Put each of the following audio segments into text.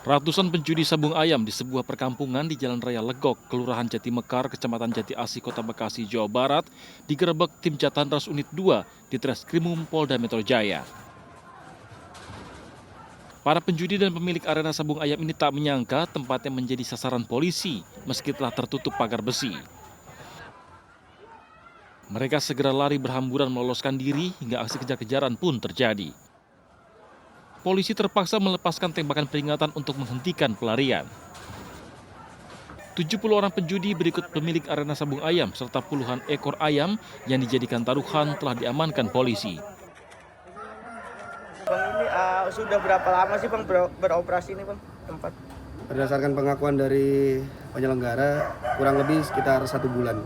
Ratusan penjudi sabung ayam di sebuah perkampungan di Jalan Raya Legok, Kelurahan Jati Mekar, Kecamatan Jati Asih, Kota Bekasi, Jawa Barat, digerebek tim Jatantras Unit 2 di Treskrimum Polda Metro Jaya. Para penjudi dan pemilik arena sabung ayam ini tak menyangka tempatnya menjadi sasaran polisi meski telah tertutup pagar besi. Mereka segera lari berhamburan meloloskan diri hingga aksi kejar-kejaran pun terjadi. Polisi terpaksa melepaskan tembakan peringatan untuk menghentikan pelarian. 70 orang penjudi berikut pemilik arena sabung ayam serta puluhan ekor ayam yang dijadikan taruhan telah diamankan polisi. Bang, ini sudah berapa lama sih Bang beroperasi ini Bang tempat? Berdasarkan pengakuan dari penyelenggara kurang lebih sekitar 1 bulan.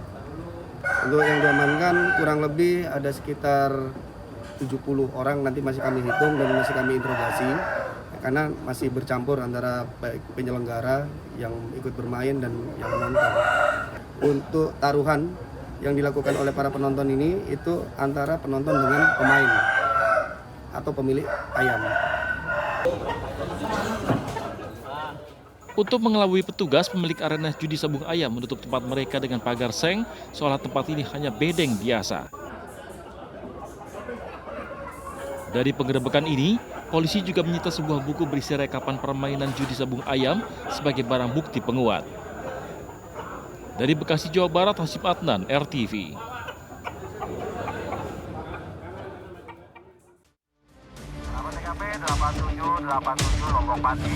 Untuk yang diamankan kurang lebih ada sekitar 70 orang, nanti masih kami hitung dan masih kami interogasi karena masih bercampur antara baik penyelenggara yang ikut bermain dan yang menonton. Untuk taruhan yang dilakukan oleh para penonton ini itu antara penonton dengan pemain atau pemilik ayam. Untuk mengelabui petugas, pemilik arena judi sabung ayam menutup tempat mereka dengan pagar seng, seolah tempat ini hanya bedeng biasa. Dari penggerebekan ini, polisi juga menyita sebuah buku berisi rekapan permainan judi sabung ayam sebagai barang bukti penguat. Dari Bekasi, Jawa Barat, Hasyim Adnan, RTV. TKP 8787 Lombok Pati.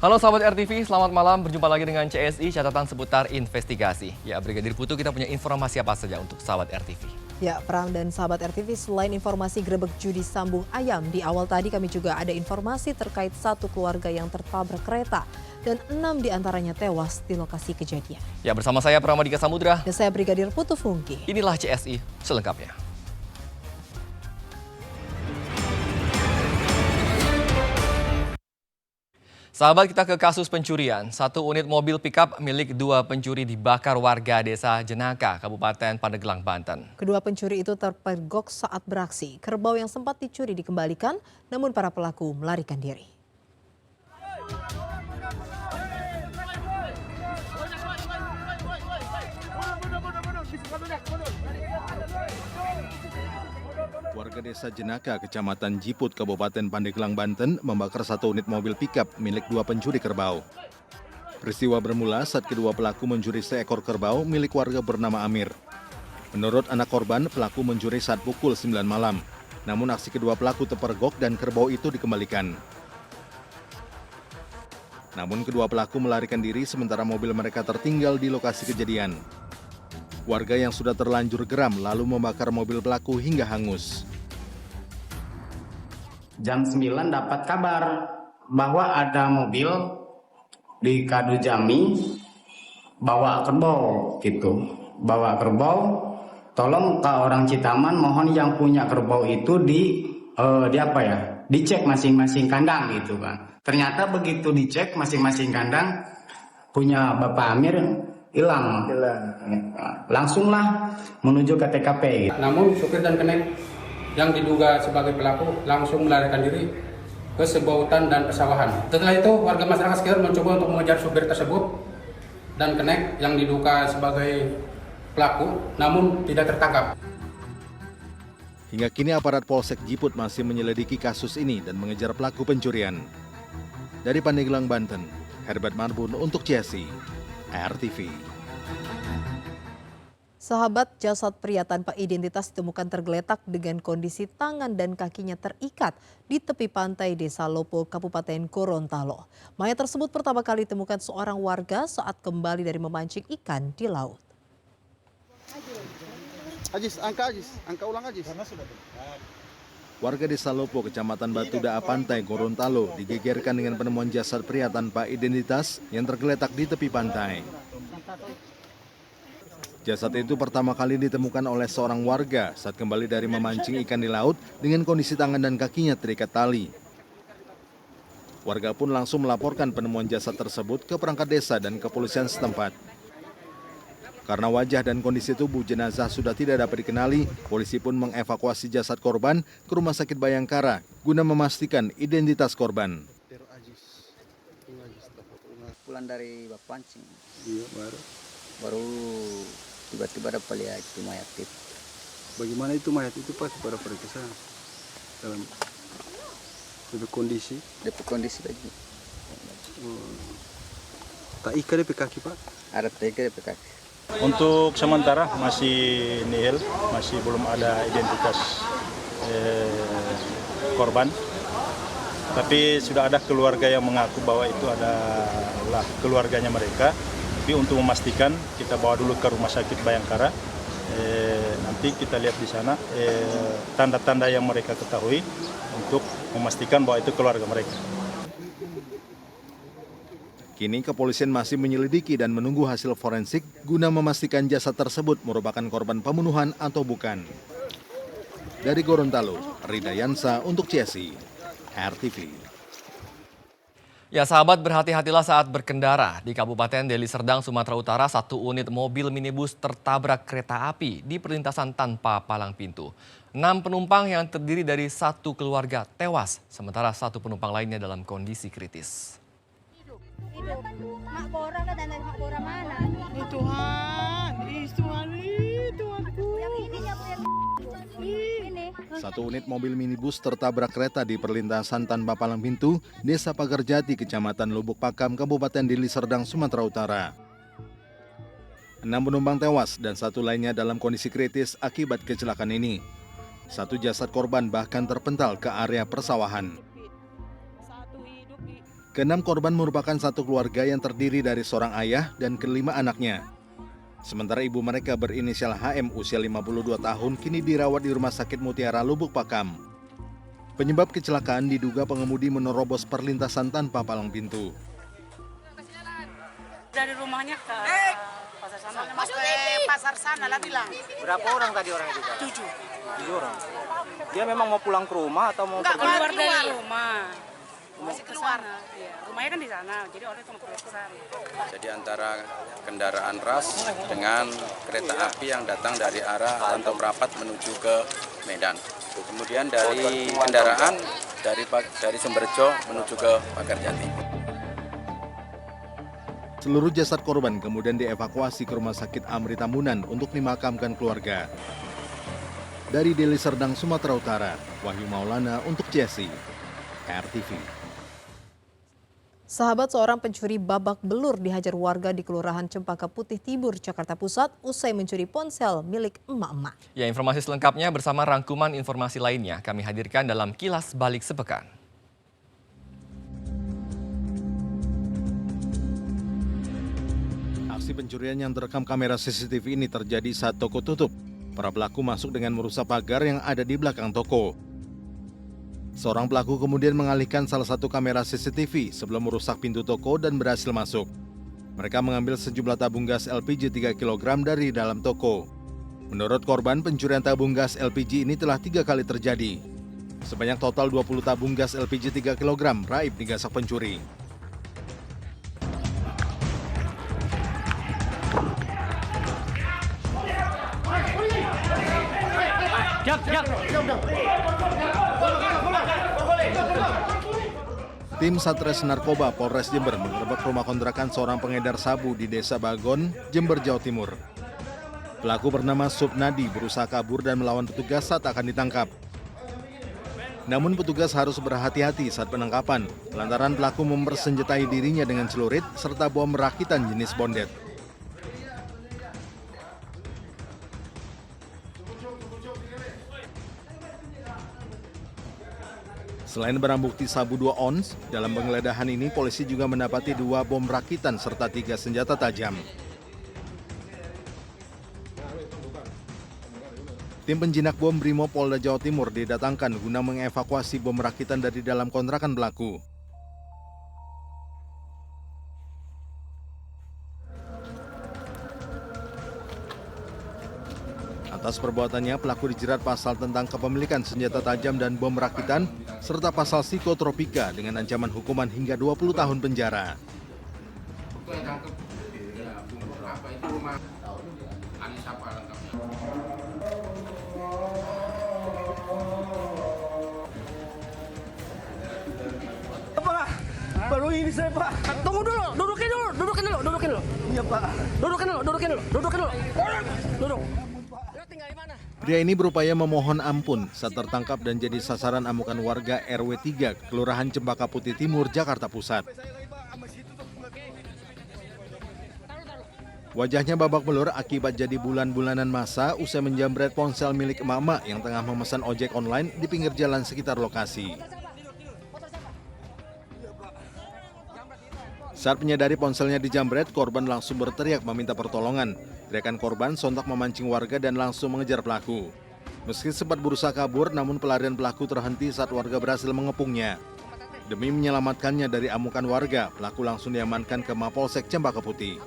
Halo sahabat RTV, selamat malam. Berjumpa lagi dengan CSI, catatan seputar investigasi. Ya, Brigadir Putu, kita punya informasi apa saja untuk sahabat RTV? Ya, Pram dan sahabat RTV, selain informasi grebek judi sambung ayam, di awal tadi kami juga ada informasi terkait satu keluarga yang tertabrak kereta dan 6 diantaranya tewas di lokasi kejadian. Ya, bersama saya Pramadika Samudra. Dan saya Brigadir Putu Fungki. Inilah CSI selengkapnya. Sahabat, kita ke kasus pencurian. Satu unit mobil pickup milik 2 pencuri dibakar warga desa Jenaka, Kabupaten Pandeglang, Banten. Kedua pencuri itu terpergok saat beraksi. Kerbau yang sempat dicuri dikembalikan, namun para pelaku melarikan diri. Warga desa Jenaka, Kecamatan Jiput, Kabupaten Pandeglang, Banten membakar satu unit mobil pickup milik 2 pencuri kerbau. Peristiwa bermula saat kedua pelaku mencuri seekor kerbau milik warga bernama Amir. Menurut anak korban, pelaku mencuri saat pukul 9 malam. Namun aksi kedua pelaku terpergok dan kerbau itu dikembalikan. Namun kedua pelaku melarikan diri sementara mobil mereka tertinggal di lokasi kejadian. Warga yang sudah terlanjur geram lalu membakar mobil pelaku hingga hangus. Jam 9 dapat kabar bahwa ada mobil di Kadu Jami bawa kerbau gitu. Bawa kerbau, tolong ke orang Citaman mohon yang punya kerbau itu dicek masing-masing kandang gitu kan. Ternyata begitu dicek masing-masing kandang punya Bapak Amir hilang. Langsunglah menuju ke TKP. Namun supir dan kenek yang diduga sebagai pelaku langsung melarikan diri ke sebuah hutan dan pesawahan. Setelah itu warga masyarakat sekitar mencoba untuk mengejar supir tersebut dan kenek yang diduga sebagai pelaku, namun tidak tertangkap. Hingga kini aparat Polsek Jiput masih menyelidiki kasus ini dan mengejar pelaku pencurian. Dari Pandeglang, Banten, Herbert Marbun untuk CSI RTV. Sahabat, jasad pria tanpa identitas ditemukan tergeletak dengan kondisi tangan dan kakinya terikat di tepi pantai Desa Lopo, Kabupaten Gorontalo. Mayat tersebut pertama kali ditemukan seorang warga saat kembali dari memancing ikan di laut. Angka ulang Ajis. Warga Desa Lopo, Kecamatan Batudaa Pantai, Gorontalo digegerkan dengan penemuan jasad pria tanpa identitas yang tergeletak di tepi pantai. Jasad itu pertama kali ditemukan oleh seorang warga saat kembali dari memancing ikan di laut dengan kondisi tangan dan kakinya terikat tali. Warga pun langsung melaporkan penemuan jasad tersebut ke perangkat desa dan kepolisian setempat. Karena wajah dan kondisi tubuh jenazah sudah tidak dapat dikenali, polisi pun mengevakuasi jasad korban ke Rumah Sakit Bayangkara guna memastikan identitas korban. Pulang dari Bapancing. Iya, Baru tiba-tiba dapat lihat itu mayat itu. Bagaimana itu mayat itu Pak pada periksa dalam kondisi? DP kondisi lagi. Tak ikat DP kaki Pak? Ada tiga DP kaki. Untuk sementara masih nihil, masih belum ada identitas korban. Tapi sudah ada keluarga yang mengaku bahwa itu adalah keluarganya mereka. Tapi untuk memastikan kita bawa dulu ke Rumah Sakit Bayangkara. Nanti kita lihat di sana tanda-tanda yang mereka ketahui untuk memastikan bahwa itu keluarga mereka. Kini kepolisian masih menyelidiki dan menunggu hasil forensik guna memastikan jasad tersebut merupakan korban pembunuhan atau bukan. Dari Gorontalo, Rida Yansa untuk CSI, RTV. Ya sahabat, berhati-hatilah saat berkendara. Di Kabupaten Deli Serdang, Sumatera Utara, satu unit mobil minibus tertabrak kereta api di perlintasan tanpa palang pintu. 6 penumpang yang terdiri dari satu keluarga tewas, sementara satu penumpang lainnya dalam kondisi kritis. Mak Bora kan dan mak Bora mana? Tuhan, Tuhanku. Yang ini ini. Satu unit mobil minibus tertabrak kereta di perlintasan tanpa palang pintu, Desa Pagarjati, Kecamatan Lubuk Pakam, Kabupaten Deli Serdang, Sumatera Utara. 6 penumpang tewas dan satu lainnya dalam kondisi kritis akibat kecelakaan ini. Satu jasad korban bahkan terpental ke area persawahan. Keenam korban merupakan satu keluarga yang terdiri dari seorang ayah dan kelima anaknya. Sementara ibu mereka berinisial HM usia 52 tahun kini dirawat di Rumah Sakit Mutiara Lubuk Pakam. Penyebab kecelakaan diduga pengemudi menerobos perlintasan tanpa palang pintu. Dari rumahnya ke pasar sana. Pasar sana lah bilang. Berapa orang tadi orang itu? 7 orang. Dia memang mau pulang ke rumah atau mau keluar dari rumah. Masih keluar. Ya, rumahnya kan di sana, jadi orang itu mau keluar ke sana. Jadi antara kendaraan ras dengan kereta api yang datang dari arah Rantau Prapat menuju ke Medan. Kemudian dari kendaraan dari Sumberjo menuju ke Pagarjati. Seluruh jasad korban kemudian dievakuasi ke Rumah Sakit Amri Tambunan untuk dimakamkan keluarga. Dari Deli Serdang, Sumatera Utara, Wahyu Maulana untuk CSI, RTV. Sahabat, seorang pencuri babak belur dihajar warga di Kelurahan Cempaka Putih Tibur, Jakarta Pusat usai mencuri ponsel milik emak-emak. Ya, informasi selengkapnya bersama rangkuman informasi lainnya kami hadirkan dalam Kilas Balik Sepekan. Aksi pencurian yang terekam kamera CCTV ini terjadi saat toko tutup. Para pelaku masuk dengan merusak pagar yang ada di belakang toko. Seorang pelaku kemudian mengalihkan salah satu kamera CCTV sebelum merusak pintu toko dan berhasil masuk. Mereka mengambil sejumlah tabung gas LPG 3 kg dari dalam toko. Menurut korban, pencurian tabung gas LPG ini telah 3 kali terjadi. Sebanyak total 20 tabung gas LPG 3 kg raib digasak pencuri. Tim Satres Narkoba Polres Jember mengerebek rumah kontrakan seorang pengedar sabu di Desa Bagon, Jember, Jawa Timur. Pelaku bernama Subnadi berusaha kabur dan melawan petugas saat akan ditangkap. Namun petugas harus berhati-hati saat penangkapan, lantaran pelaku mempersenjatai dirinya dengan celurit serta bom rakitan jenis bondet. Selain barang bukti sabu 2 ons, dalam penggeledahan ini polisi juga mendapati 2 bom rakitan serta 3 senjata tajam. Tim penjinak bom Brimob Polda Jawa Timur didatangkan guna mengevakuasi bom rakitan dari dalam kontrakan pelaku. Atas perbuatannya, pelaku dijerat pasal tentang kepemilikan senjata tajam dan bom rakitan, serta pasal psikotropika dengan ancaman hukuman hingga 20 tahun penjara. ini saya, Pak. Tunggu dulu, dudukin dulu. Iya, Pak. Dudukin dulu. Duduk. Lo tinggal di mana? Pria ini berupaya memohon ampun saat tertangkap dan jadi sasaran amukan warga RW 3, Kelurahan Cempaka Putih Timur, Jakarta Pusat. Wajahnya babak belur akibat jadi bulan-bulanan masa usai menjamret ponsel milik emak-emak yang tengah memesan ojek online di pinggir jalan sekitar lokasi. Saat menyadari ponselnya dijamret, korban langsung berteriak meminta pertolongan. Teriakan korban sontak memancing warga dan langsung mengejar pelaku. Meski sempat berusaha kabur, namun pelarian pelaku terhenti saat warga berhasil mengepungnya. Demi menyelamatkannya dari amukan warga, pelaku langsung diamankan ke Mapolsek Cempaka Putih.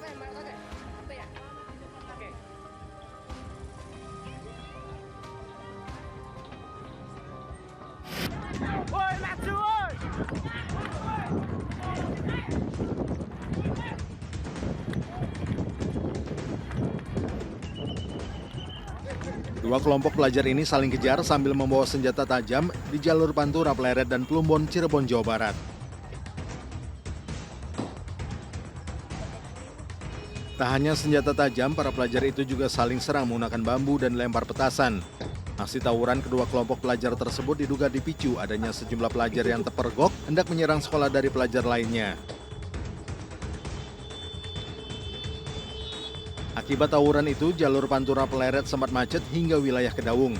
Dua kelompok pelajar ini saling kejar sambil membawa senjata tajam di jalur Pantura Pleret dan Plumbon, Cirebon, Jawa Barat. Tak hanya senjata tajam, para pelajar itu juga saling serang menggunakan bambu dan lempar petasan. Aksi tawuran kedua kelompok pelajar tersebut diduga dipicu adanya sejumlah pelajar yang terpergok hendak menyerang sekolah dari pelajar lainnya. Akibat tawuran itu, jalur Pantura Pleret sempat macet hingga wilayah Kedaung.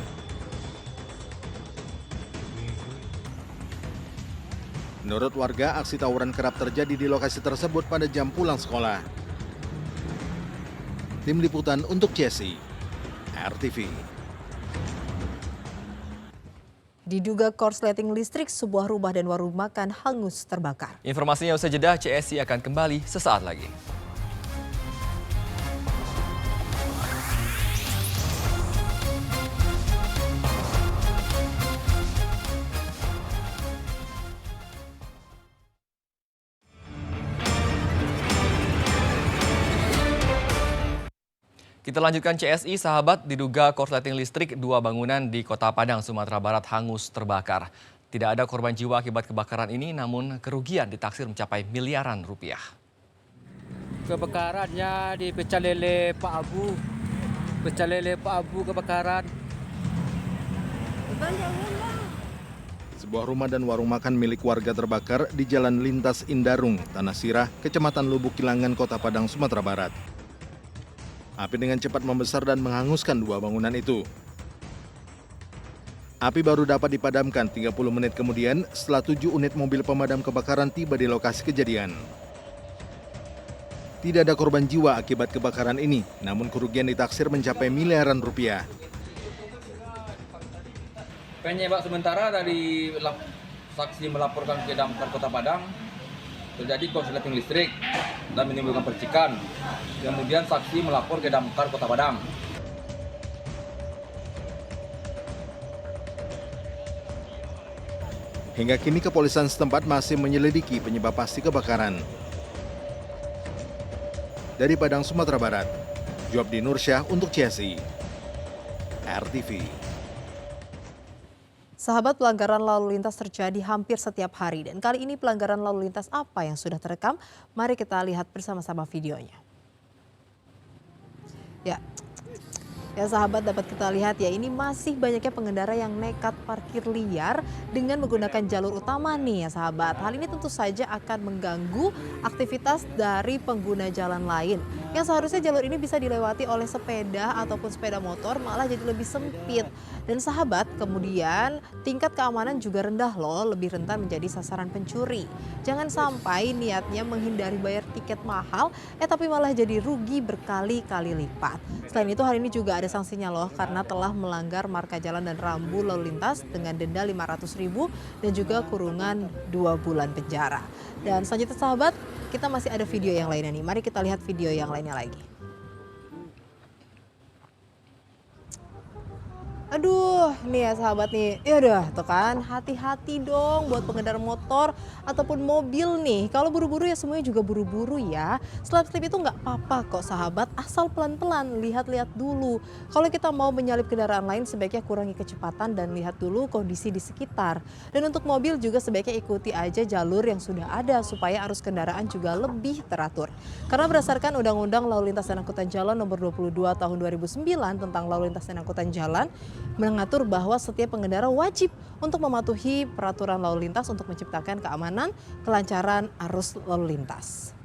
Menurut warga, aksi tawuran kerap terjadi di lokasi tersebut pada jam pulang sekolah. Tim Liputan untuk CSI, RTV. Diduga korsleting listrik, sebuah rumah dan warung makan hangus terbakar. Informasinya usai jeda, CSI akan kembali sesaat lagi. Kita lanjutkan CSI, sahabat, diduga korsleting listrik dua bangunan di Kota Padang, Sumatera Barat hangus terbakar. Tidak ada korban jiwa akibat kebakaran ini, namun kerugian ditaksir mencapai miliaran rupiah. Kebakarannya di Pecel Lele Pak Abu kebakaran. Sebuah rumah dan warung makan milik warga terbakar di Jalan Lintas Indarung, Tanah Sirah, Kecamatan Lubuk Kilangan, Kota Padang, Sumatera Barat. Api dengan cepat membesar dan menghanguskan dua bangunan itu. Api baru dapat dipadamkan 30 menit kemudian setelah 7 unit mobil pemadam kebakaran tiba di lokasi kejadian. Tidak ada korban jiwa akibat kebakaran ini, namun kerugian ditaksir mencapai miliaran rupiah. Penyebab sementara dari saksi melaporkan ke Damkar Kota Padang terjadi korsleting listrik dan menimbulkan percikan. Kemudian saksi melapor ke Damkar Kota Padang. Hingga kini kepolisian setempat masih menyelidiki penyebab pasti kebakaran. Dari Padang, Sumatera Barat, Jobdi Nursyah untuk CSI, RTV. Sahabat, pelanggaran lalu lintas terjadi hampir setiap hari dan kali ini pelanggaran lalu lintas apa yang sudah terekam? Mari kita lihat bersama-sama videonya. Ya sahabat, dapat kita lihat ya, ini masih banyaknya pengendara yang nekat parkir liar dengan menggunakan jalur utama nih ya sahabat. Hal ini tentu saja akan mengganggu aktivitas dari pengguna jalan lain. Yang seharusnya jalur ini bisa dilewati oleh sepeda ataupun sepeda motor malah jadi lebih sempit. Dan sahabat, kemudian tingkat keamanan juga rendah loh, lebih rentan menjadi sasaran pencuri. Jangan sampai niatnya menghindari bayar tiket mahal, tapi malah jadi rugi berkali-kali lipat. Selain itu hal ini juga ada sanksinya loh, karena telah melanggar marka jalan dan rambu lalu lintas dengan denda 500.000 dan juga kurungan 2 bulan penjara. Dan selanjutnya sahabat, kita masih ada video yang lainnya nih. Mari kita lihat video yang lainnya lagi. Aduh, nih ya sahabat nih, ya udah tuh kan, hati-hati dong buat pengendara motor ataupun mobil nih. Kalau buru-buru ya semuanya juga buru-buru ya. Slip-slip itu nggak apa-apa kok sahabat, asal pelan-pelan, lihat-lihat dulu. Kalau kita mau menyalip kendaraan lain sebaiknya kurangi kecepatan dan lihat dulu kondisi di sekitar. Dan untuk mobil juga sebaiknya ikuti aja jalur yang sudah ada supaya arus kendaraan juga lebih teratur. Karena berdasarkan Undang-Undang Lalu Lintas dan Angkutan Jalan Nomor 22 Tahun 2009 tentang Lalu Lintas dan Angkutan Jalan, mengatur bahwa setiap pengendara wajib untuk mematuhi peraturan lalu lintas untuk menciptakan keamanan, kelancaran arus lalu lintas.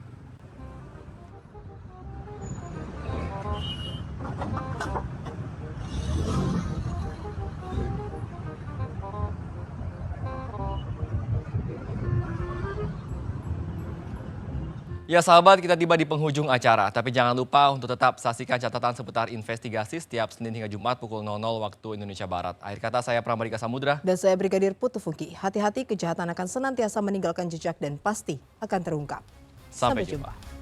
Ya sahabat, kita tiba di penghujung acara. Tapi jangan lupa untuk tetap saksikan catatan seputar investigasi setiap Senin hingga Jumat pukul 00 waktu Indonesia Barat. Akhir kata saya Pramodika Samudra. Dan saya Brigadir Putu Funky. Hati-hati, kejahatan akan senantiasa meninggalkan jejak dan pasti akan terungkap. Sampai jumpa.